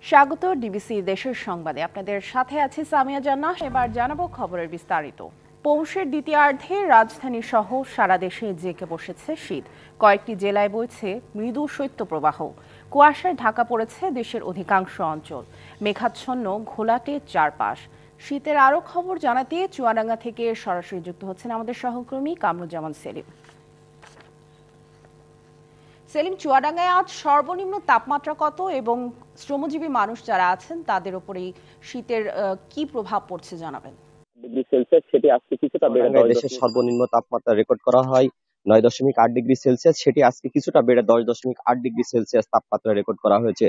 স্বাগত ডিবিসি দেশের সংবাদে। আপনাদের সাথে আছি সামিয়া জান্নাহ। এবার জানাবো খবরের বিস্তারিত। পৌষের দ্বিতীয়ার্ধে রাজধানী সহ সারা দেশে জেঁকে বসেছে শীত। কয়েকটি জেলায় বইছে মৃদু শৈত্যপ্রবাহ। কুয়াশায় ঢাকা পড়েছে দেশের অধিকাংশ অঞ্চল। মেঘাচ্ছন্ন ঘোলাটে চারপাশ। শীতের আরও খবর জানাতে চুয়াডাঙ্গা থেকে সরাসরি যুক্ত হচ্ছেন আমাদের সহকর্মী কামরুজ্জামান সেলিম। সেলিম, চুয়াডাঙ্গায় আজ সর্বনিম্ন তাপমাত্রা কত এবং শ্রমজীবী মানুষ যারা আছেন তাদের উপরে শীতের কি প্রভাব পড়ছে জানাবেন। ডিগ্রি সেলসিয়াস, সেটি আজকে কিছুটা বেড়ে দেশের সর্বনিম্ন তাপমাত্রা রেকর্ড করা হয় 9.8 ডিগ্রি সেলসিয়াস। সেটি আজকে কিছুটা বেড়ে 10.8 ডিগ্রি সেলসিয়াস তাপমাত্রা রেকর্ড করা হয়েছে।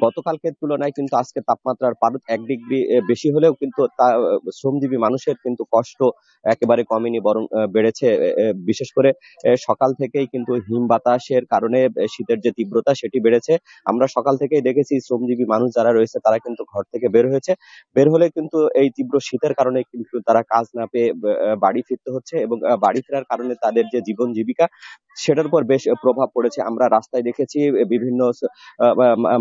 গতকালকের তুলনায় কিন্তু আজকে তাপমাত্রার পারদ 1 ডিগ্রি বেশি হলেও কিন্তু শ্রমজীবী মানুষের কিন্তু কষ্ট একেবারে কমেনি, বরং বেড়েছে। বিশেষ করে সকাল থেকেই কিন্তু হিম বাতাসের কারণে শীতের যে তীব্রতা সেটি বেড়েছে। আমরা সকাল থেকেই দেখেছি শ্রমজীবী মানুষ যারা রয়েছে তারা কিন্তু ঘর থেকে বের হয়েছে। বের হলে কিন্তু এই তীব্র শীতের কারণে কিন্তু তারা কাজ না পেয়ে বাড়ি ফিরতে হচ্ছে এবং বাড়ি ফেরার কারণে তাদের যে জীবন জীবিকা সেটার উপর বেশ প্রভাব পড়েছে। আমরা রাস্তায় দেখেছি বিভিন্ন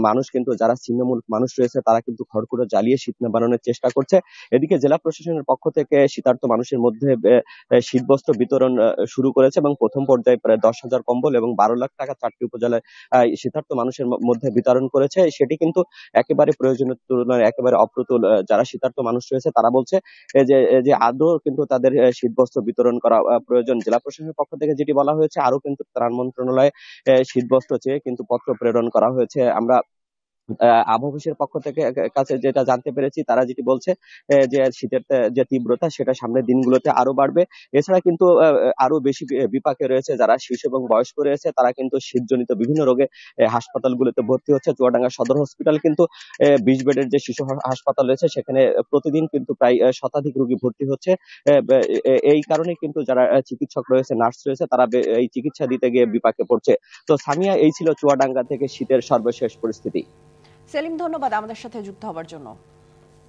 মানুষ কিন্তু যারা ছিন্নমূল মানুষ রয়েছে তারা কিন্তু খড়কুটো জ্বালিয়ে শীত নিবারণের চেষ্টা করছে। এদিকে জেলা প্রশাসনের পক্ষ থেকে শীতার্ত মানুষের মধ্যে শীতবস্ত্র বিতরণ শুরু করেছে এবং প্রথম পর্যায়ে প্রায় 10,000 কম্বল এবং 12 লাখ টাকা 4টি উপজেলায় শীতার্ত মানুষের মধ্যে বিতরণ করেছে। সেটি কিন্তু একেবারে প্রয়োজনের তুলনায় একেবারে অপ্রতুল। যারা শীতার্ত মানুষ রয়েছে তারা বলছে যে আদৌ কিন্তু তাদের শীতবস্ত্র বিতরণ করা প্রয়োজন। জেলা প্রশাসনের পক্ষ থেকে যেটি বলা হয়েছে, আরো কিন্তু ত্রাণ মন্ত্রণালয়ে শীতবস্ত্র চেয়ে কিন্তু পত্র প্রেরণ করা হয়েছে। আমরা আবহাওয়া অফিসের পক্ষ থেকে কাছে যেটা জানতে পেরেছি, তারা যেটি বলছে যে শীতের যে তীব্রতা সেটা সামনের দিনগুলোতে আরো বাড়বে। এছাড়া কিন্তু আরো বেশি বিপাকে রয়েছে যারা শিশু এবং বয়স্ক রয়েছে, তারা কিন্তু শীতজনিত বিভিন্ন রোগে হাসপাতালগুলোতে ভর্তি হচ্ছে। চুয়াডাঙ্গা সদর হসপিটাল কিন্তু 20 বেডের যে শিশু হাসপাতাল রয়েছে সেখানে প্রতিদিন কিন্তু প্রায় শতাধিক রোগী ভর্তি হচ্ছে। এই কারণে কিন্তু যারা চিকিৎসক রয়েছে, নার্স রয়েছে, তারা এই চিকিৎসা দিতে গিয়ে বিপাকে পড়ছে। তো সামিয়া, এই ছিল চুয়াডাঙ্গা থেকে শীতের সর্বশেষ পরিস্থিতি। সেলিম, ধন্যবাদ আমাদের সাথে যুক্ত হওয়ার জন্য।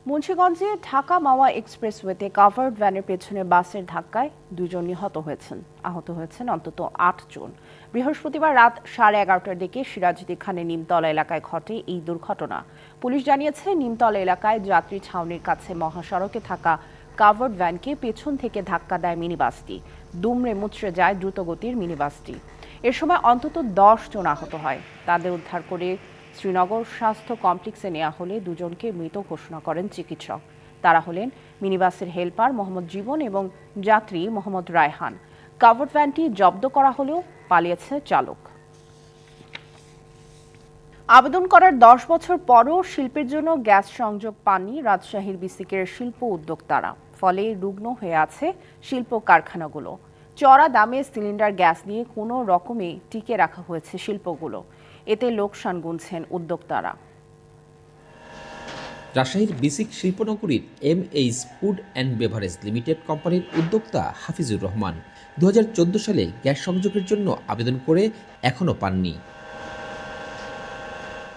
মুন্সিগঞ্জে ঢাকা মাওয়া এক্সপ্রেসওয়েতে কাভার্ড ভ্যানের পেছনে বাসের ধাক্কায় 2 জন নিহত হয়েছেন। আহত হয়েছেন অন্তত 8 জন। বৃহস্পতিবার রাত 11:30টার দিকে সিরাজউদ্দিন খানের নিমতলা এলাকায় ঘটে এই দুর্ঘটনা। পুলিশ জানিয়েছে, নিমতলা এলাকায় যাত্রী ছাউনির কাছে মহাসড়কে থাকা কাভার্ড ভ্যানকে পেছন থেকে ধাক্কা দেয় মিনিবাসটি। দুমড়ে মুচড়ে যায় দ্রুতগতির মিনিবাসটি। এ সময় অন্তত 10 জন আহত হয়। তাদের উদ্ধার করে শ্রীনগর স্বাস্থ্য কমপ্লেক্সে নেওয়া হলে 2 জনকে মৃত ঘোষণা করেন চিকিৎসক। তারা হলেন মিনিবাসের হেলপার মোহাম্মদ জীবন এবং যাত্রী মোহাম্মদ রায়হান। কাভার্ড ভ্যানটি জব্দ করা হলেও পালিয়েছে চালক। আবেদন করার 10 বছর পরও শিল্পের জন্য গ্যাস সংযোগ পাননি রাজশাহীর বিসিকের শিল্প উদ্যোক্তারা। ফলে রুগ্ন হয়ে আছে শিল্প কারখানাগুলো। চড়া দামে সিলিন্ডার গ্যাস নিয়ে কোনো রকমে টিকে রাখা হয়েছে শিল্পগুলো। এতে লোকসান গুনছেন উদ্যোক্তারা। রাজশাহীর বিসিক শিল্পনগরীর MH food and beverage limited কোম্পানির উদ্যোক্তা হাফিজুর রহমান 2014 সালে গ্যাস সংযোগের জন্য আবেদন করে এখনও পাননি।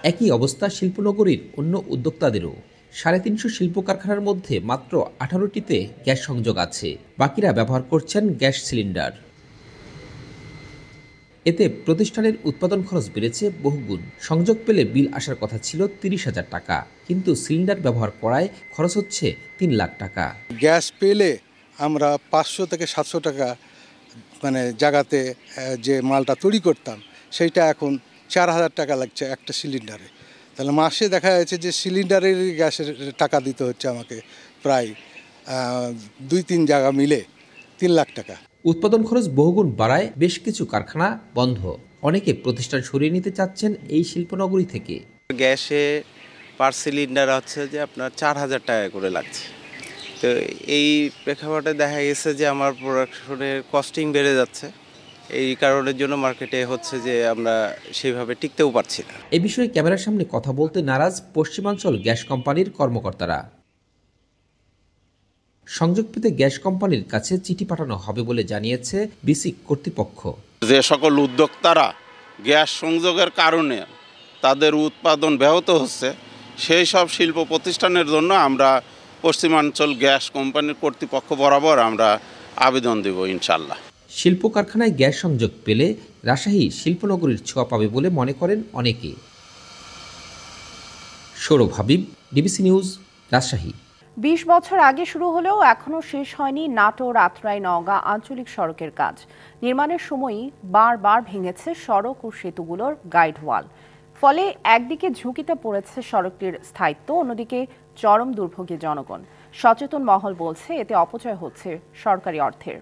একই অবস্থা শিল্পনগরীর অন্য উদ্যোক্তাদেরও। 350 শিল্প কারখানার মধ্যে মাত্র 18টিতে গ্যাস সংযোগ আছে, বাকিরা ব্যবহার করছেন গ্যাস সিলিন্ডার। এতে প্রতিষ্ঠানের উৎপাদন খরচ বেড়েছে বহুগুণ। সংযোগ পেলে বিল আসার কথা ছিল 30,000 টাকা, কিন্তু সিলিন্ডার ব্যবহার করায় খরচ হচ্ছে 3 লাখ টাকা। গ্যাস পেলে আমরা 500 থেকে 700 টাকা জায়গাতে যে মালটা তৈরি করতাম সেইটা এখন 4,000 টাকা লাগছে একটা সিলিন্ডারে। তাহলে মাসে দেখা যাচ্ছে যে সিলিন্ডারের গ্যাসের টাকা দিতে হচ্ছে আমাকে প্রায় 2-3 জায়গা মিলে 3 লাখ টাকা। উৎপাদন খরচ বহুগুণ বাড়ায় বেশ কিছু কারখানা বন্ধ। অনেকে প্রতিষ্ঠান সরিয়ে নিতে চাচ্ছেন এই শিল্পনগরী থেকে। গ্যাসে পার সিলিন্ডার হচ্ছে যে আপনার 4,000 টাকা করে লাগছে। তো এই প্রেক্ষাপটে দেখা গেছে যে আমার প্রোডাকশনের কস্টিং বেড়ে যাচ্ছে। এই কারণের জন্য মার্কেটে হচ্ছে যে আমরা সেইভাবে টিকতেও পারছি না। এ বিষয়ে ক্যামেরার সামনে কথা বলতে নারাজ পশ্চিমাঞ্চল গ্যাস কোম্পানির কর্মকর্তারা। সংযোগ পেতে গ্যাস কোম্পানির কাছে চিঠি পাঠানো হবে বলে জানিয়েছে বিসিক কর্তৃপক্ষ। যে সকল উদ্যোক্তারা গ্যাস সংযোগের কারণে তাদের উৎপাদন ব্যাহত হচ্ছে, সেই সব শিল্প প্রতিষ্ঠানের জন্য আমরা পশ্চিমাঞ্চল গ্যাস কোম্পানির কর্তৃপক্ষ বরাবর আমরা আবেদন দেব ইনশাল্লাহ। শিল্প কারখানায় গ্যাস সংযোগ পেলে রাজশাহী শিল্পনগরীর ছোঁয়া পাবে বলে মনে করেন অনেকে। Sourav Habib, DBC news, Rajshahi. ২০ বছর আগে শুরু হলেও এখনও শেষ হয়নি নাটোর আত্রাই নওগাঁ আঞ্চলিক সড়কের কাজ। নির্মাণের সময়ই বারবার ভেঙেছে সড়ক ও সেতুগুলোর গাইড ওয়াল। ফলে একদিকে ঝুঁকিতে পড়েছে সড়কটির স্থায়িত্ব, অন্যদিকে চরম দুর্ভোগে জনগণ। সচেতন মহল বলছে এতে অপচয় হচ্ছে সরকারি অর্থের।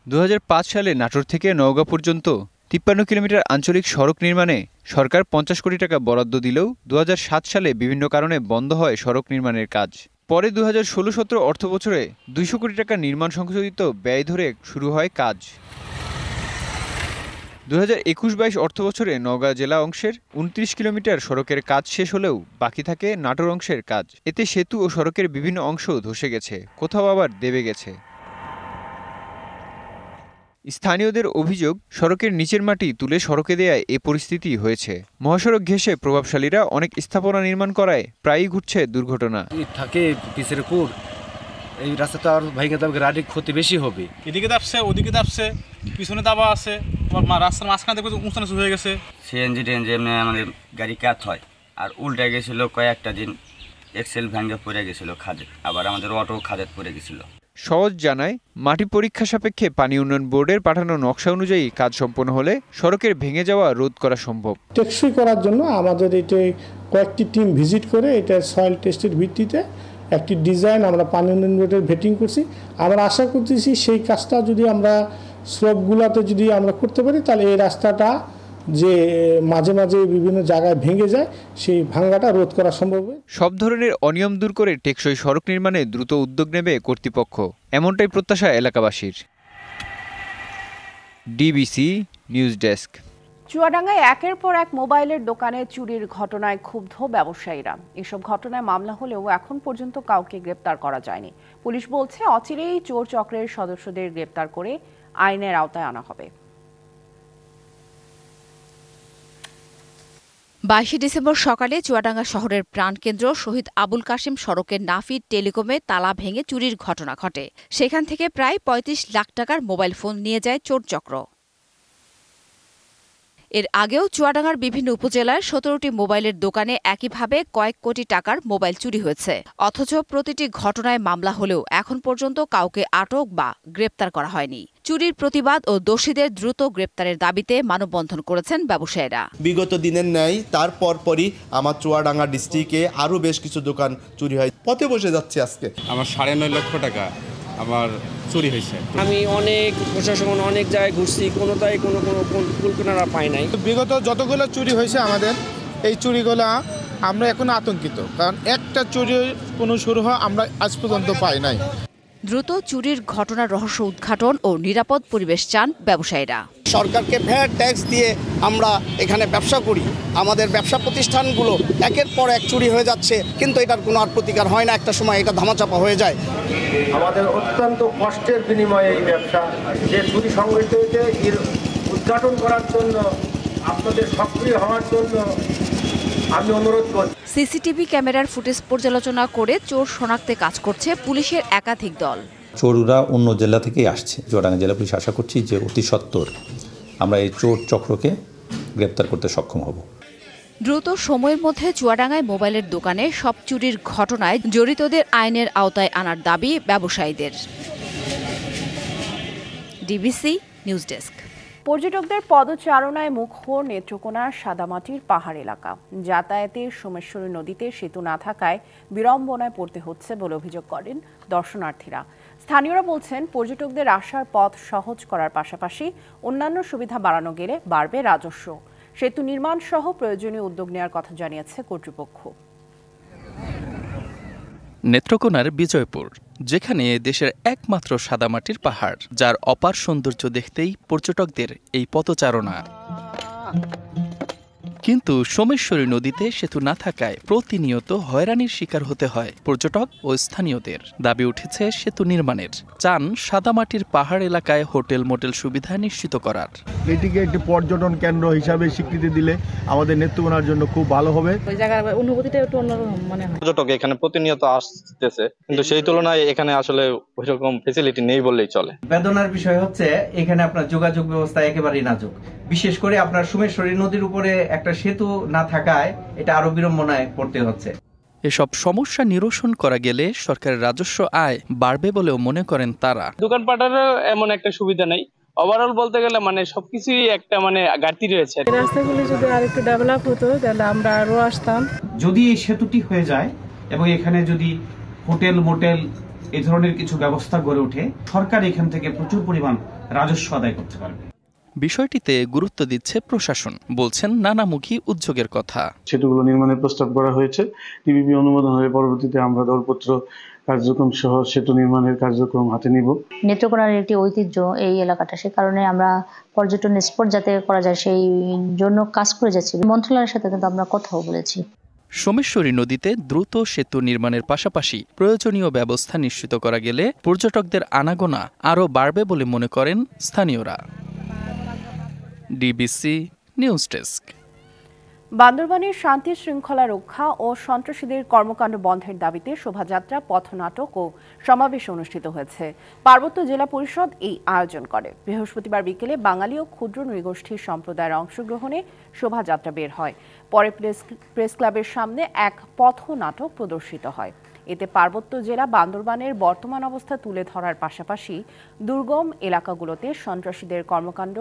২০০৫ সালে নাটোর থেকে নওগাঁ পর্যন্ত ৫৩ কিলোমিটার আঞ্চলিক সড়ক নির্মাণে সরকার ৫০ কোটি টাকা বরাদ্দ দিলেও ২০০৭ সালে বিভিন্ন কারণে বন্ধ হয় সড়ক নির্মাণের কাজ। পরে ২০১৬-১৭ অর্থবছরে ২০০ কোটি টাকা নির্মাণ সংশোধিত ব্যয় ধরে শুরু হয় কাজ। ২০২১-২২ অর্থবছরে নওগাঁ জেলা অংশের ২৯ কিলোমিটার সড়কের কাজ শেষ হলেও বাকি থাকে নাটোর অংশের কাজ। এতে সেতু ও সড়কের বিভিন্ন অংশ ধসে গেছে, কোথাও আবার দেবে গেছে। স্থানীয়দের অভিযোগ, সড়কের নিচের মাটি তুলে সড়কে দেয়ায় এ পরিস্থিতি হয়েছে। মহাসড়ক ঘেঁষে প্রভাবশালীরা অনেক স্থাপনা নির্মাণ করায় প্রায়ই ঘটছে দুর্ঘটনা। থাকে পিছের কোর, এই রাস্তাটা আর ভাইকে যাবে, গাড়ির ক্ষতি বেশি হবে। এদিকে দাবছে, ওদিকে দাবছে, পিছনে দাবা আছে, রাস্তার মাঝখানে দেখবে উঁচু হয়ে গেছে। সিএনজি টেনজি এমনি আমাদের গাড়ি কাত হয়, আর উল্টে গেছিল কয়েকটা দিন, এক্সেল ভেঙে পড়ে গেছিল খাদে, আবার আমাদের অটো খাদে পড়ে গেছিল। সহজ জানায়, মাটি পরীক্ষা সাপেক্ষে পানি উন্নয়ন বোর্ডের পাঠানো নকশা অনুযায়ী কাজ সম্পন্ন হলে সড়কের ভেঙে যাওয়া রোধ করা সম্ভব। টেকসই করার জন্য আমাদের এটা কয়েকটি টিম ভিজিট করে এটা সয়েল টেস্টের ভিত্তিতে একটি ডিজাইন আমরা পানি উন্নয়ন বোর্ডের ভেটিং করছি। আমরা আশা করতেছি সেই কাজটা যদি আমরা স্লোপগুলোতে যদি আমরা করতে পারি, তাহলে এই রাস্তাটা যে মাঝে মাঝে বিভিন্ন জায়গায় ভেঙে যায়, সেই ভাঙাটা রোধ করা সম্ভব। সব ধরনের অনিয়ম দূর করে টেকসই সড়ক নির্মাণে দ্রুত উদ্যোগ নেবে কর্তৃপক্ষ, এমনটাই প্রত্যাশা এলাকাবাসীর। DBC news desk. চুয়াডাঙ্গায় একের পর এক মোবাইলের দোকানে চুরির ঘটনায় ক্ষুব্ধ ব্যবসায়ীরা। এসব ঘটনায় মামলা হলেও এখন পর্যন্ত কাউকে গ্রেপ্তার করা যায়নি। পুলিশ বলছে অচিরেই চোর চক্রের সদস্যদের গ্রেপ্তার করে আইনের আওতায় আনা হবে। 22 ডিসেম্বর সকালে চুয়াডাঙ্গা শহরের প্রাণকেন্দ্র শহীদ আবুল কাশেম সড়কের নাফিদ টেলিকমে তালা ভেঙে চুরির ঘটনা ঘটে। সেখান থেকে প্রায় ৩৫ লাখ টাকার মোবাইল ফোন নিয়ে যায় চোর চক্র। এর আগেও চুয়াডাঙ্গার বিভিন্ন উপজেলার ১৭টি মোবাইলের দোকানে একইভাবে কয়েক কোটি টাকার মোবাইল চুরি হয়েছে। অথচ প্রতিটি ঘটনায় মামলা হলেও এখন পর্যন্ত কাউকে আটক বা গ্রেপ্তার করা হয়নি। চুরির প্রতিবাদ ও দোষীদের দ্রুত গ্রেপ্তারের দাবিতে মানববন্ধন করেছেন ব্যবসায়ীরা। বিগত দিনের ন্যায় তার পরপরই আমার চুয়াডাঙ্গা ডিস্ট্রিক্টে আরও বেশ কিছু দোকান চুরি হয়। পথে বসে যাচ্ছে আজকে। আমার 9.5 লক্ষ টাকা আমার চুরি হয়েছে। আমি অনেক প্রশাসন অনেক জায়গায় ঘুরছি, কোনোটাই কোনো কুলকিনারা পাই নাই। বিগত যতগুলো চুরি হয়েছে আমাদের, এই চুরিগুলো আমরা এখন আতঙ্কিত, কারণ একটা চুরি কোনো শুরু হয় আমরা আজ পর্যন্ত পাই নাই। দ্রুত চুরির ঘটনার রহস্য উদ্ঘাটন ও নিরাপদ পরিবেশ চান ব্যবসায়ীরা। সরকারকে ভ্যাট ট্যাক্স দিয়ে আমরা এখানে ব্যবসা করি, আমাদের ব্যবসা প্রতিষ্ঠানগুলো একের পর এক চুরি হয়ে যাচ্ছে, কিন্তু এটার কোনো আর প্রতিকার হয় না। একটা সময় এটা ধামাচাপা হয়ে যায়। আমাদের অত্যন্ত কষ্টের বিনিময়ে এই ব্যবসা যে চুরি সংগঠিত হয়েছে, এর উদ্ঘাটন করার জন্য আপনাদের সক্রিয় হওয়ার জন্য আমি অনুরোধ করি। সিসিটিভি ক্যামেরার ফুটেজ পর্যালোচনা করে চোর শনাক্তে কাজ করছে পুলিশের একাধিক দল। চোররা অন্য জেলা থেকেই আসছে। চুয়াডাঙ্গা জেলা পুলিশ আশা করছি যে অতি সত্বর আমরা এই চোর চক্রকে গ্রেপ্তার করতে সক্ষম হব। দ্রুত সময়ের মধ্যে চুয়াডাঙ্গায় মোবাইলের দোকানে সব চুরির ঘটনায় জড়িতদের আইনের আওতায় আনার দাবি ব্যবসায়ীদের। DBC news desk. পর্যটকদের পদচারণায় মুখর নেত্রকোনার সাদামাটির পাহাড় এলাকা। যাতায়াতে সোমেশ্বরী নদীতে সেতু না থাকায় বিড়ম্বনায় পড়তে হচ্ছে বলে অভিযোগ করেন দর্শনার্থীরা। স্থানীয়রা বলছেন, পর্যটকদের আসার পথ সহজ করার পাশাপাশি অন্যান্য সুবিধা বাড়ানো গেলে বাড়বে রাজস্ব। সেতু নির্মাণ সহ প্রয়োজনীয় উদ্যোগ নেওয়ার কথা জানিয়েছে কর্তৃপক্ষ। নেত্রকোনার বিজয়পুর, যেখানে দেশের একমাত্র সাদামাটির পাহাড়, যার অপার সৌন্দর্য দেখতেই পর্যটকদের এই পদচারণা। কিন্তু সোমেশ্বরী নদীতে সেতু না থাকায় প্রতিনিয়ত হয়রানির শিকার হতে হয় পর্যটক ও স্থানীয়দের। দাবি উঠেছে সেতু নির্মাণের। চান সাদামাটির পাহাড় এলাকায় হোটেল মোটেল সুবিধা নিশ্চিত করার। এটিকে একটি পর্যটন কেন্দ্র হিসাবে স্বীকৃতি দিলে আমাদের নেত্রকোনার জন্য খুব ভালো হবে। ওই জায়গার অনুভূতিটা একটু অন্যরকম মনে হয়। পর্যটক এখানে প্রতিনিয়ত আসতেছে, কিন্তু সেই তুলনায় এখানে আসলে ওইরকম ফ্যাসিলিটি নেই বললেই চলে। বেদনার বিষয় হচ্ছে এখানে আপনার যোগাযোগ ব্যবস্থা একেবারেই নাজুক। বিশেষ করে আপনার সোমেশ্বরী নদীর উপরে একটা সেতু না থাকায় এটা আরো বিড়ম্বনায় পড়তে হচ্ছে। এসব সমস্যা নিরসন করা গেলে সরকারের রাজস্ব আয় বাড়বে বলেও মনে করেন তারা। দোকানপাটেরও এমন একটা সুবিধা নেই, ওভারঅল বলতে গেলে সবকিছুই একটা ঘাটতি রয়েছে। রাস্তাগুলি যদি আরেকটু ডেভেলপ হতো তাহলে আমরা আরো আসতাম। যদি এই সেতুটি হয়ে যায় এবং এখানে যদি হোটেল মোটেল এই ধরনের কিছু ব্যবস্থা গড়ে ওঠে, সরকার এখান থেকে প্রচুর পরিমাণ রাজস্ব আদায় করতে পারবে। বিষয়টিতে গুরুত্ব দিচ্ছে প্রশাসন, বলছেন নানামুখী উদ্যোগের কথা। সেতুগুলো নির্মাণের প্রস্তাব করা হয়েছে, টিপিপি অনুমোদন হয়ে পরবর্তীতে আমরা দরপত্র কার্যক্রম সহ সেতু নির্মাণের কার্যক্রম হাতে নিব। নেত্রকোনার একটি ঐতিহ্য এই এলাকাটা, সে কারণে আমরা পর্যটন স্পট যাতে করা যায় সেই জন্য কাজ করে যাচ্ছি। মন্ত্রণালয়ের সাথে কিন্তু আমরা কথাও বলেছি। সোমেশ্বরী নদীতে দ্রুত সেতু নির্মাণের পাশাপাশি প্রয়োজনীয় ব্যবস্থা নিশ্চিত করা গেলে পর্যটকদের আনাগোনা আরও বাড়বে বলে মনে করেন স্থানীয়রা। DBC news desk. বান্দরবানের শান্তি শৃঙ্খলা রক্ষা ও সন্ত্রাসীদের কর্মকাণ্ড বন্ধের দাবিতে শোভাযাত্রা, পথনাটক ও সমাবেশ অনুষ্ঠিত হয়েছে। পার্বত্য জেলা পরিষদ এই আয়োজন করে। বৃহস্পতিবার বিকেলে বাঙালি ও ক্ষুদ্র নৃগোষ্ঠীর সম্প্রদায়ের অংশগ্রহণে শোভাযাত্রা বের হয়। পরে প্রেস ক্লাবের সামনে এক পথনাটক প্রদর্শিত হয়। এতে পার্বত্য জেলা বান্দরবানের বর্তমান অবস্থা তুলে ধরার পাশাপাশি দুর্গম এলাকাগুলোতে সন্ত্রাসীদের কর্মকাণ্ড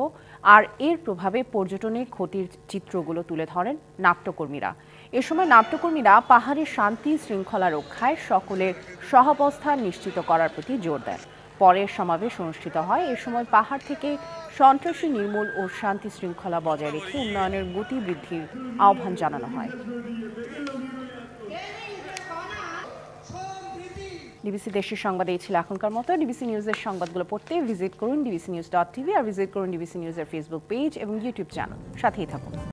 আর এর প্রভাবে পর্যটনের ক্ষতির চিত্রগুলো তুলে ধরেন নাট্যকর্মীরা। এ সময় নাট্যকর্মীরা পাহাড়ের শান্তি শৃঙ্খলা রক্ষায় সকলের সহাবস্থান নিশ্চিত করার প্রতি জোর দেন। পরে সমাবেশ অনুষ্ঠিত হয়। এ সময় পাহাড় থেকে সন্ত্রাসী নির্মূল ও শান্তি শৃঙ্খলা বজায় রেখে উন্নয়নের গতি বৃদ্ধির আহ্বান জানানো হয়। ডিবিসি দেশের সংবাদ এই ছিল এখনকার মতো। ডিবিসি নিউজের সংবাদগুলো পড়তে ভিজিট করুন dbcnews.tv আর ভিজিট করুন ডিবিসি নিউজের ফেসবুক পেজ এবং ইউটিউব চ্যানেল। সাথেই থাকুন।